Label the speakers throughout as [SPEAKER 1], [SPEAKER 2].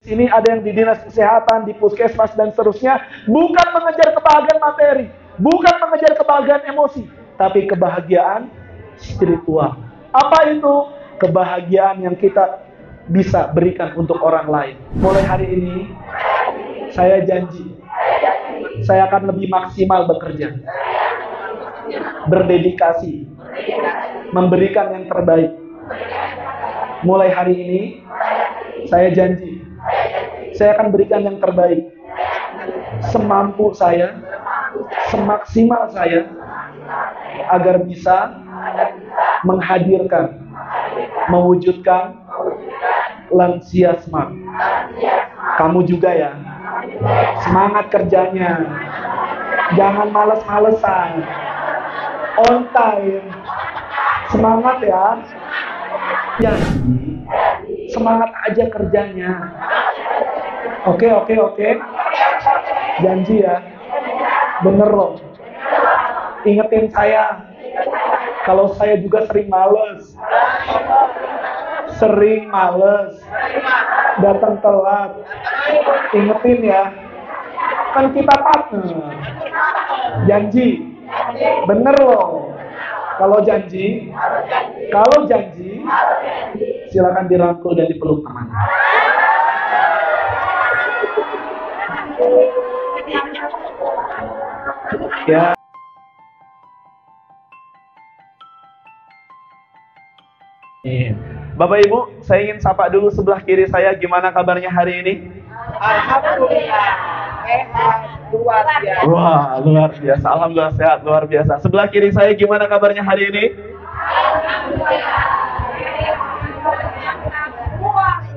[SPEAKER 1] Ini ada yang di dinas kesehatan, di puskesmas, dan seterusnya. Bukan mengejar kebahagiaan materi, bukan mengejar kebahagiaan emosi, tapi kebahagiaan spiritual. Apa itu? Kebahagiaan yang kita bisa berikan untuk orang lain. Mulai hari ini, saya janji, saya akan lebih maksimal bekerja, berdedikasi, memberikan yang terbaik. Mulai hari ini, saya janji, saya akan berikan yang terbaik, semampu saya, semaksimal saya, agar bisa menghadirkan, mewujudkan lansia smart. Kamu juga ya, semangat kerjanya, jangan males-malesan, on time, semangat ya. Janji, semangat aja kerjanya. Oke. Janji ya. Bener loh. Ingetin saya. Kalau saya juga sering males. Datang telat. Ingetin ya. Kan kita partner. Janji. Bener loh. Kalau janji, silakan dirangkul dan dipeluk teman. Ya. Bapak Ibu, saya ingin sapa dulu sebelah kiri saya. Gimana kabarnya hari ini?
[SPEAKER 2] Alhamdulillah, sehat, luar biasa.
[SPEAKER 1] Wah, luar biasa. Alhamdulillah sehat, luar biasa. Sebelah kiri saya gimana kabarnya hari ini?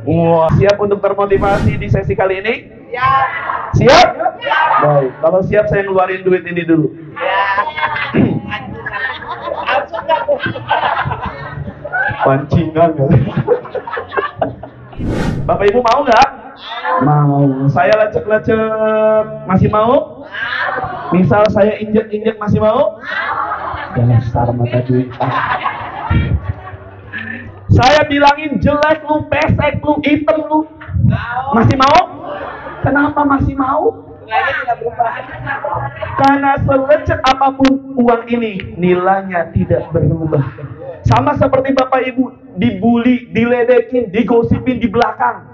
[SPEAKER 1] Wah, siap untuk termotivasi di sesi kali ini?
[SPEAKER 2] Ya.
[SPEAKER 1] Siap? Ya. Baik, kalau siap saya ngeluarin duit ini dulu.
[SPEAKER 2] Ya.
[SPEAKER 1] Pancingan ya. Bapak Ibu mau nggak? Mau. Saya lecek-lecek masih mau? Misal saya injek-injek masih mau? Dasar mata duit. Saya bilangin jelek lu, pesek lu, hitam lu, masih mau? Kenapa masih mau?
[SPEAKER 2] Nilainya tidak berubah.
[SPEAKER 1] Karena selecek apapun uang ini, nilainya tidak berubah. Sama seperti Bapak Ibu dibully, diledekin, digosipin di belakang,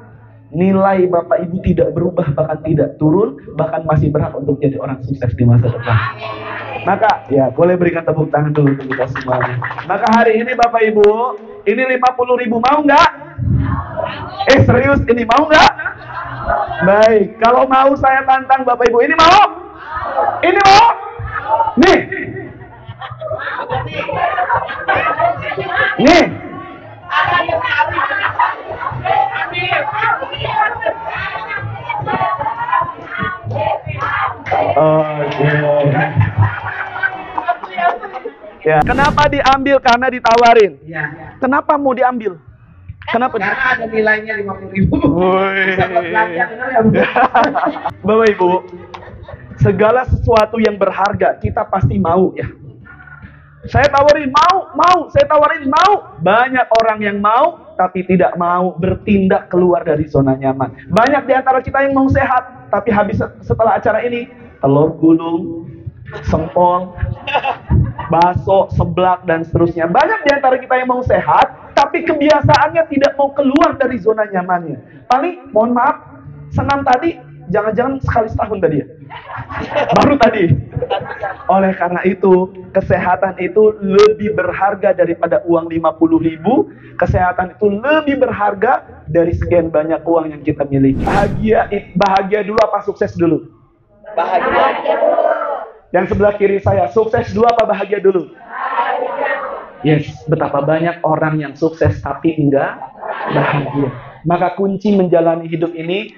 [SPEAKER 1] nilai Bapak Ibu tidak berubah, bahkan tidak turun, bahkan masih berhak untuk jadi orang sukses di masa depan. Maka ya boleh berikan tepuk tangan dulu untuk kita semuanya. Maka hari ini Bapak Ibu, ini 50.000 mau nggak? Serius ini mau nggak? Baik, kalau mau saya tantang Bapak Ibu, ini mau? Ini mau? Nih. Nih. Ya, kenapa diambil? Karena ditawarin.
[SPEAKER 2] Ya.
[SPEAKER 1] Kenapa mau diambil? Kenapa?
[SPEAKER 2] Karena ada nilainya 50.000.
[SPEAKER 1] Bapak Ibu, segala sesuatu yang berharga kita pasti mau ya. Saya tawarin mau, saya tawarin mau. Banyak orang yang mau tapi tidak mau bertindak keluar dari zona nyaman. Banyak di antara kita yang mau sehat, tapi habis setelah acara ini telur gulung, sempol, bakso, seblak, dan seterusnya. Banyak di antara kita yang mau sehat, tapi kebiasaannya tidak mau keluar dari zona nyamannya. Paling, mohon maaf, senam tadi, jangan-jangan sekali setahun tadi ya? Baru tadi. Oleh karena itu, kesehatan itu lebih berharga daripada uang 50.000. Kesehatan itu lebih berharga dari sekian banyak uang yang kita miliki. Bahagia dulu apa sukses dulu?
[SPEAKER 2] Bahagia.
[SPEAKER 1] Yang sebelah kiri saya, sukses dulu apa bahagia dulu? Yes, betapa banyak orang yang sukses tapi enggak bahagia. Maka kunci menjalani hidup ini,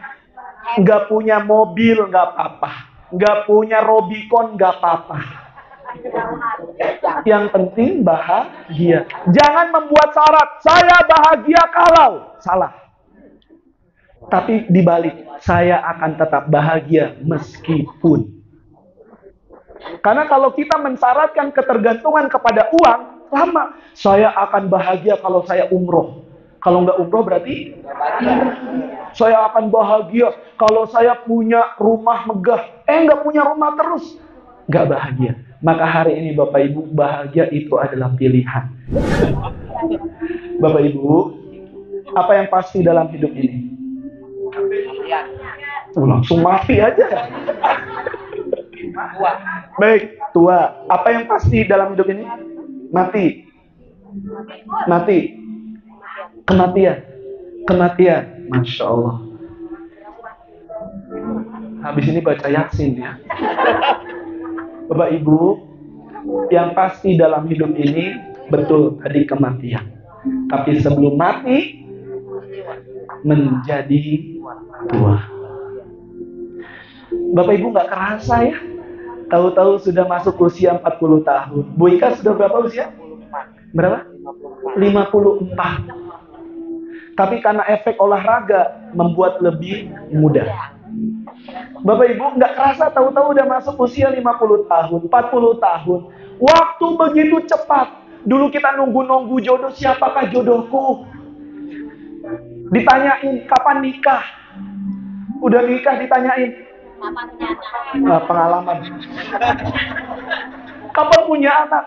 [SPEAKER 1] enggak punya mobil enggak apa-apa, enggak punya Robicon enggak apa-apa. Yang penting bahagia. Jangan membuat syarat, saya bahagia kalau salah. Tapi dibalik, saya akan tetap bahagia meskipun. Karena kalau kita mensyaratkan ketergantungan kepada uang, lama. Saya akan bahagia kalau saya umroh. Kalau nggak umroh berarti Saya akan bahagia kalau saya punya rumah megah. Nggak punya rumah terus. Nggak bahagia. Maka hari ini Bapak Ibu, bahagia itu adalah pilihan. Bapak Ibu, apa yang pasti dalam hidup ini? Langsung mati aja. Baik, tua. Apa yang pasti dalam hidup ini? Mati. Mati. Kematian. Kematian. Masya Allah. Habis ini baca Yasin ya. Bapak Ibu, yang pasti dalam hidup ini betul tadi kematian. Tapi sebelum mati menjadi tua. Bapak Ibu nggak kerasa ya? Tahu-tahu sudah masuk usia 40 tahun. Bu Ika sudah berapa usia? Berapa? 54. Tapi karena efek olahraga membuat lebih muda. Bapak Ibu nggak kerasa tahu-tahu udah masuk usia 50 tahun, 40 tahun. Waktu begitu cepat. Dulu kita nunggu-nunggu jodoh, siapakah jodohku? Ditanyain kapan nikah. Udah nikah ditanyain pengalaman. Kapan punya anak?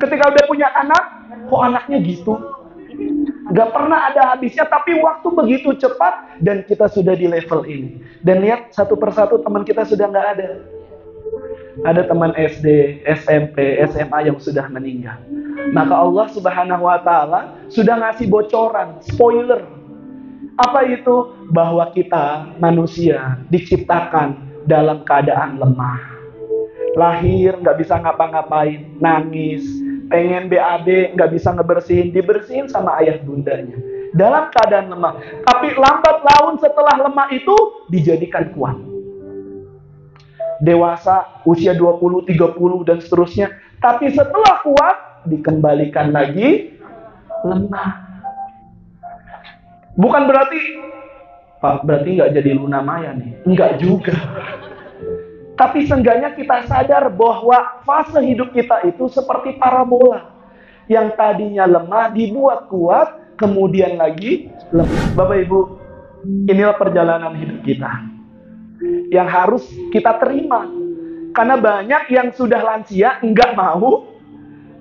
[SPEAKER 1] Ketika udah punya anak, kok anaknya gitu? Gak pernah ada habisnya, tapi waktu begitu cepat dan kita sudah di level ini. Dan lihat satu persatu teman kita sudah gak ada. Ada teman SD, SMP, SMA yang sudah meninggal. Maka Allah Subhanahu wa Ta'ala sudah ngasih bocoran, spoiler. Apa itu? Bahwa kita manusia diciptakan dalam keadaan lemah. Lahir nggak bisa ngapa-ngapain, nangis, pengen BAB nggak bisa ngebersihin, dibersihin sama ayah bundanya. Dalam keadaan lemah. Tapi lambat laun setelah lemah itu dijadikan kuat. Dewasa, usia 20, 30 dan seterusnya. Tapi setelah kuat dikembalikan lagi lemah. Bukan berarti, Pak, berarti nggak jadi Luna Maya nih. Enggak juga. Tapi seenggaknya kita sadar bahwa fase hidup kita itu seperti parabola. Yang tadinya lemah dibuat kuat, kemudian lagi lemah. Bapak Ibu, inilah perjalanan hidup kita. Yang harus kita terima. Karena banyak yang sudah lansia nggak mau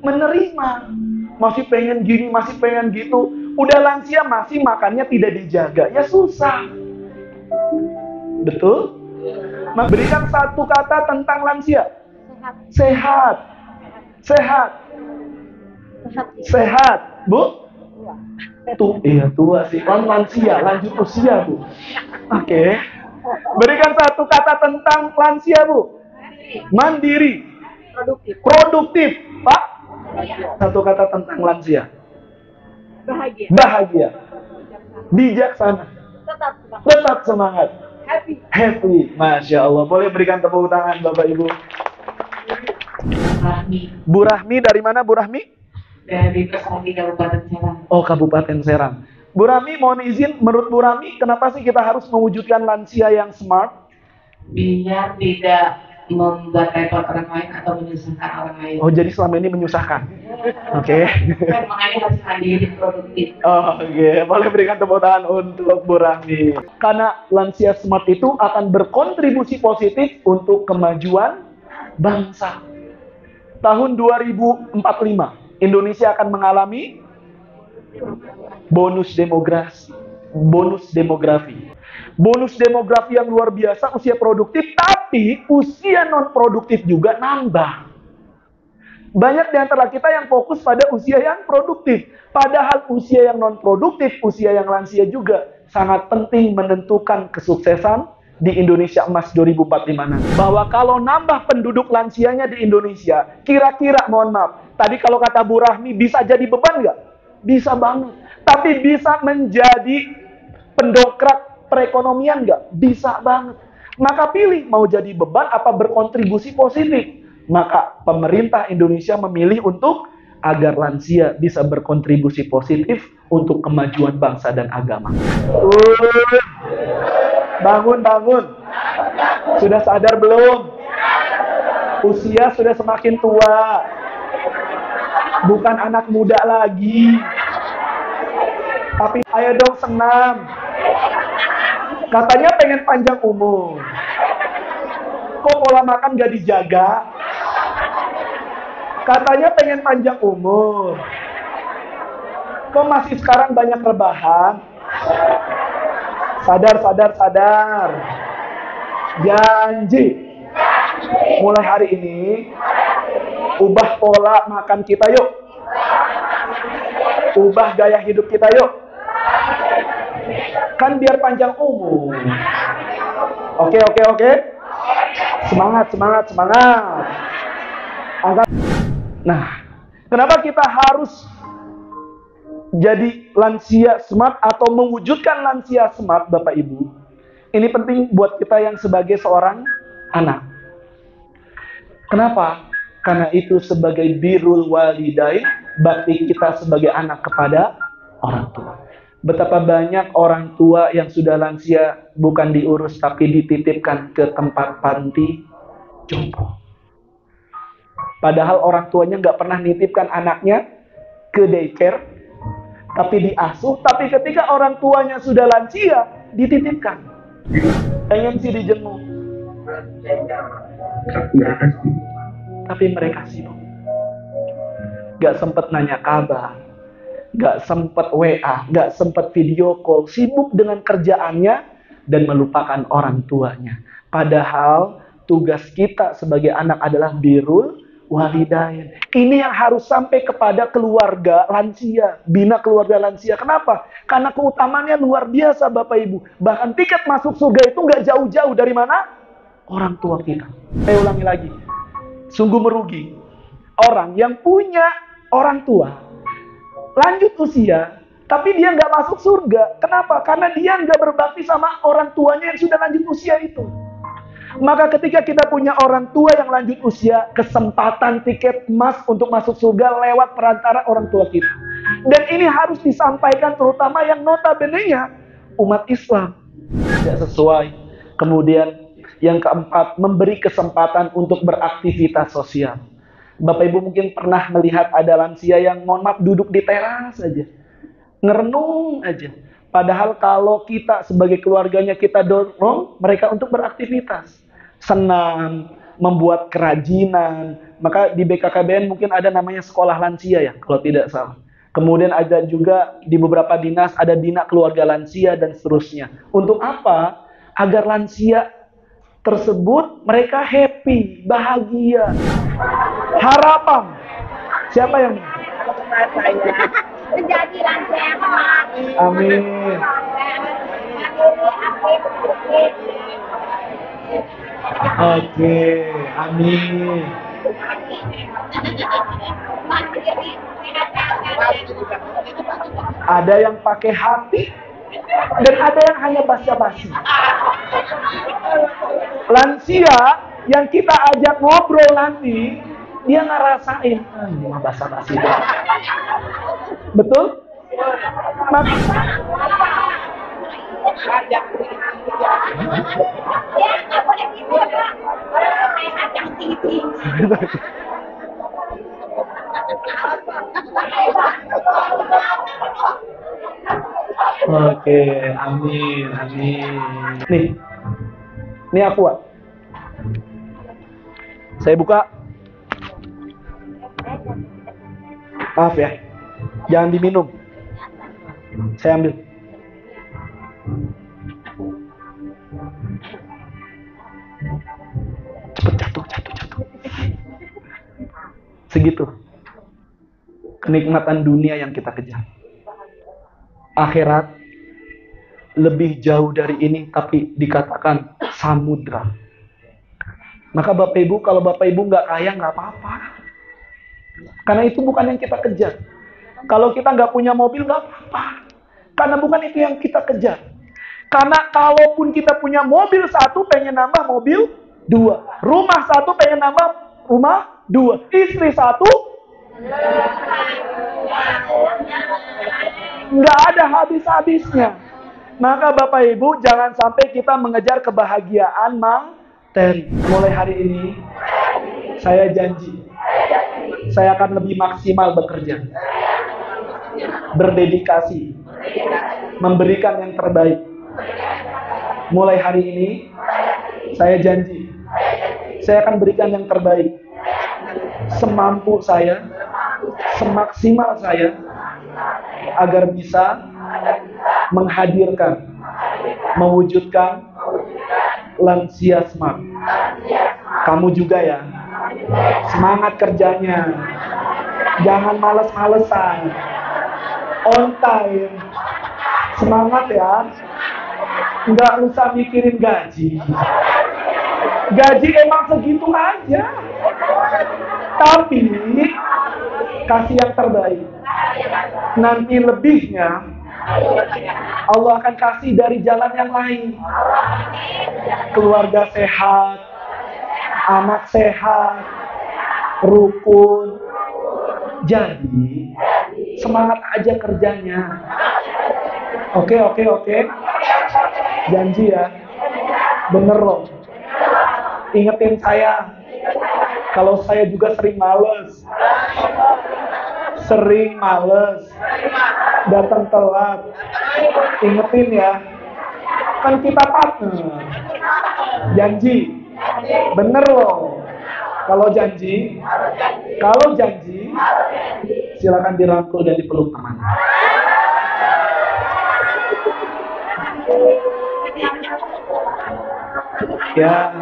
[SPEAKER 1] menerima. Masih pengen gini, masih pengen gitu. Udah lansia masih makannya tidak dijaga. Ya susah. Betul? Berikan satu kata tentang lansia. Sehat. Sehat. Sehat. Bu? Iya tua sih. Kan lansia, lanjut usia Bu. Oke. Berikan satu kata tentang lansia Bu. Mandiri. Produktif. Pak? Satu kata tentang lansia.
[SPEAKER 3] Bahagia.
[SPEAKER 1] Bahagia. Bijaksana. Tetap semangat. Happy. Masya Allah. Boleh berikan tepuk tangan Bapak Ibu. Bu Rahmi dari mana Bu Rahmi?
[SPEAKER 3] Dari Kesambi Kabupaten Serang.
[SPEAKER 1] Oh, Kabupaten Serang. Bu Rahmi, mohon izin, menurut Bu Rahmi, kenapa sih kita harus mewujudkan lansia yang smart?
[SPEAKER 3] Biar tidak membuat repot orang lain atau menyusahkan orang lain.
[SPEAKER 1] Oh, jadi selama ini menyusahkan. Oke.
[SPEAKER 3] Kan makanya harus mandiri, produktif.
[SPEAKER 1] Oh, oke. Boleh berikan tepuk tangan untuk Bu Rahmi. Karena lansia smart itu akan berkontribusi positif untuk kemajuan bangsa. Tahun 2045, Indonesia akan mengalami bonus demografi. Bonus demografi. Bonus demografi yang luar biasa, usia produktif, tapi usia non-produktif juga nambah. Banyak di antara kita yang fokus pada usia yang produktif. Padahal usia yang non-produktif, usia yang lansia juga sangat penting menentukan kesuksesan di Indonesia Emas 2045 nanti. Bahwa kalau nambah penduduk lansianya di Indonesia, kira-kira, mohon maaf, tadi kalau kata Bu Rahmi, bisa jadi beban nggak? Bisa banget. Tapi bisa menjadi pendongkrak perekonomian nggak? Bisa banget. Maka pilih mau jadi beban apa berkontribusi positif. Maka pemerintah Indonesia memilih untuk agar lansia bisa berkontribusi positif untuk kemajuan bangsa dan agama. Bangun. Sudah sadar belum? Usia sudah semakin tua. Bukan anak muda lagi. Tapi ayo dong senam. Katanya pengen panjang umur. Kok pola makan gak dijaga? Katanya pengen panjang umur. Kok masih sekarang banyak rebahan? Sadar, sadar, sadar. Janji. Mulai hari ini, ubah pola makan kita yuk. Ubah gaya hidup kita yuk. Kan biar panjang umur. Oke, oke, oke. Semangat, semangat, semangat. Nah, kenapa kita harus jadi lansia smart atau mewujudkan lansia smart, Bapak Ibu? Ini penting buat kita yang sebagai seorang anak. Kenapa? Karena itu sebagai birrul walidain, bakti kita sebagai anak kepada orang tua. Betapa banyak orang tua yang sudah lansia bukan diurus tapi dititipkan ke tempat panti jompo. Padahal orang tuanya nggak pernah nitipkan anaknya ke daycare, tapi diasuh. Tapi ketika orang tuanya sudah lansia, dititipkan. Pengen sih dijenguk, tapi mereka sibuk. Gak sempet nanya kabar, gak sempet WA, gak sempet video call. Sibuk dengan kerjaannya dan melupakan orang tuanya. Padahal tugas kita sebagai anak adalah birrul walidain. Ini yang harus sampai kepada keluarga lansia, bina keluarga lansia. Kenapa? Karena keutamaannya luar biasa, Bapak Ibu. Bahkan tiket masuk surga itu nggak jauh-jauh dari mana? Orang tua kita. Saya ulangi lagi. Sungguh merugi orang yang punya orang tua lanjut usia, tapi dia nggak masuk surga. Kenapa? Karena dia nggak berbakti sama orang tuanya yang sudah lanjut usia itu. Maka ketika kita punya orang tua yang lanjut usia, kesempatan tiket emas untuk masuk surga lewat perantara orang tua kita. Dan ini harus disampaikan terutama yang notabene-nya umat Islam. Tidak sesuai. Kemudian yang keempat, memberi kesempatan untuk beraktivitas sosial. Bapak Ibu mungkin pernah melihat ada lansia yang mohon maaf duduk di teras aja. Ngerenung aja. Padahal kalau kita sebagai keluarganya kita dorong mereka untuk beraktivitas. Senam, membuat kerajinan. Maka di BKKBN mungkin ada namanya sekolah lansia ya, kalau tidak salah. Kemudian ada juga di beberapa dinas ada bina keluarga lansia dan seterusnya. Untuk apa? Agar lansia tersebut mereka happy, bahagia. Harapan. Siapa yang
[SPEAKER 4] menjadi lansia yang emas.
[SPEAKER 1] Amin. Oke, amin. Ada yang pakai hati dan ada yang hanya basa-basi. Lansia yang kita ajak ngobrol nanti, dia ngerasain, ini mah basa-basi. Betul? Oke, amin, amin. Nih Aqua. Saya buka. Maaf ya, jangan diminum. Saya ambil. Cepet jatuh. Segitu. Kenikmatan dunia yang kita kejar. Akhirat lebih jauh dari ini, tapi dikatakan samudra. Maka Bapak Ibu, kalau Bapak Ibu nggak kaya nggak apa-apa. Karena itu bukan yang kita kejar. Kalau kita nggak punya mobil nggak apa-apa. Karena bukan itu yang kita kejar. Karena kalaupun kita punya mobil satu, pengen nambah mobil dua. Rumah satu, pengen nambah rumah dua. Istri satu, nggak ada habis-habisnya. Maka Bapak Ibu jangan sampai kita mengejar kebahagiaan materi. Mulai hari ini saya janji, saya akan lebih maksimal bekerja, berdedikasi, memberikan yang terbaik, Mulai hari ini, saya janji, saya akan berikan yang terbaik. Semampu saya, semaksimal saya, agar bisa menghadirkan, mewujudkan lansia smart. Kamu juga ya, semangat kerjanya, jangan males-malesan, on time, semangat ya, nggak usah mikirin gaji. Gaji emang segitu aja, tapi kasih yang terbaik. Nanti lebihnya Allah akan kasih dari jalan yang lain. Keluarga sehat, anak sehat, rukun. Jadi semangat aja kerjanya. Oke. Janji ya. Bener loh. Ingetin saya. Kalau saya juga sering males. Datang telat. Ingetin ya. Kan kita partner. Janji. Bener loh. Kalau janji, silakan dirangkul dan dipeluk temannya. Ya.